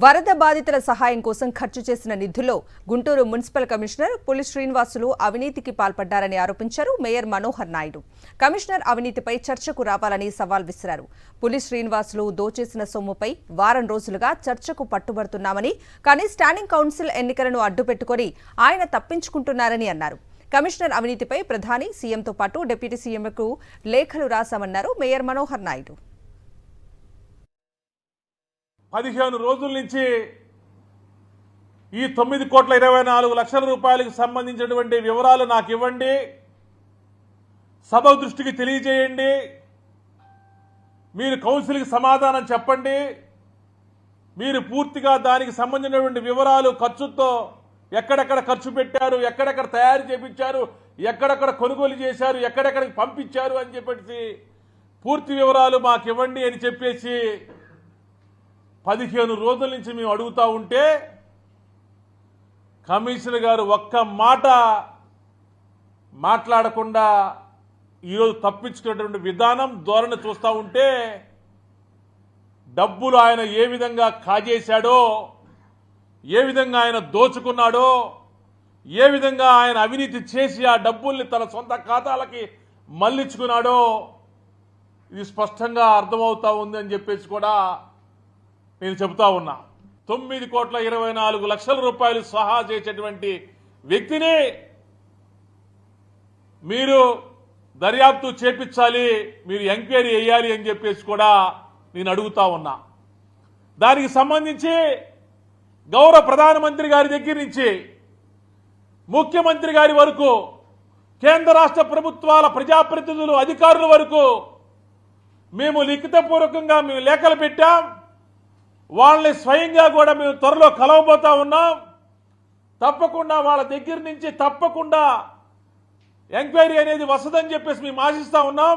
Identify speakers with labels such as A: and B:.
A: వరద బాధితుల సహాయం కోసం ఖర్చు చేసిన నిధుల్లో గుంటూరు మున్సిపల్ కమిషనర్ పులి శ్రీనివాసులు అవినీతికి పాల్పడ్డారని ఆరోపించారు మేయర్ మనోహర్ నాయుడు. కమిషనర్ అవినీతిపై చర్చకు రావాలని సవాల్ విసిరారు. పులి శ్రీనివాసులు దోచేసిన సొమ్ముపై వారం రోజులుగా చర్చకు పట్టుబడుతున్నామని, కానీ స్టాండింగ్ కౌన్సిల్ ఎన్నికలను అడ్డుపెట్టుకుని ఆయన తప్పించుకుంటున్నారని అన్నారు. కమిషనర్ అవినీతిపై ప్రధాని, సీఎంతో పాటు డిప్యూటీ సీఎంకు లేఖలు రాశామన్నారు మేయర్ మనోహర్ నాయుడు.
B: 15 రోజుల నుంచి ఈ 9,24,00,000 రూపాయలకు సంబంధించినటువంటి వివరాలు నాకు ఇవ్వండి, సభ దృష్టికి తెలియజేయండి, మీరు కౌన్సిల్కి సమాధానం చెప్పండి, మీరు పూర్తిగా దానికి సంబంధించినటువంటి వివరాలు, ఖర్చుతో ఎక్కడెక్కడ ఖర్చు పెట్టారు, ఎక్కడెక్కడ తయారు చేయించారు, ఎక్కడెక్కడ కొనుగోలు చేశారు, ఎక్కడెక్కడికి పంపించారు అని చెప్పేసి పూర్తి వివరాలు మాకు ఇవ్వండి అని చెప్పేసి 15 రోజుల నుంచి మేము అడుగుతా ఉంటే కమిషనర్ గారు ఒక్క మాట మాట్లాడకుండా ఈరోజు తప్పించుకునేటువంటి విధానం, ధోరణి చూస్తూ ఉంటే డబ్బులు ఆయన ఏ విధంగా కాజేశాడో, ఏ విధంగా ఆయన దోచుకున్నాడో, ఏ విధంగా ఆయన అవినీతి చేసి ఆ డబ్బుల్ని తన సొంత ఖాతాలకి మళ్లించుకున్నాడో ఇది స్పష్టంగా అర్థమవుతా ఉంది అని చెప్పేసి కూడా నేను చెబుతా ఉన్నా. 9,24,00,000 రూపాయలు సహా చేసేటువంటి వ్యక్తిని మీరు దర్యాప్తు చేపించాలి, మీరు ఎంక్వైరీ చేయాలి అని చెప్పేసి కూడా నేను అడుగుతా ఉన్నా. దానికి సంబంధించి గౌరవ ప్రధానమంత్రి గారి దగ్గర నుంచి ముఖ్యమంత్రి గారి వరకు, కేంద్ర రాష్ట్ర ప్రభుత్వాల ప్రజాప్రతినిధులు, అధికారుల వరకు మేము లిఖితపూర్వకంగా మేము లేఖలు పెట్టాం. వాళ్ళని స్వయంగా కూడా మేము త్వరలో కలవబోతా ఉన్నాం. తప్పకుండా వాళ్ళ దగ్గర నుంచి తప్పకుండా ఎంక్వైరీ అనేది వస్తుందని చెప్పేసి మేము ఆశిస్తా ఉన్నాం.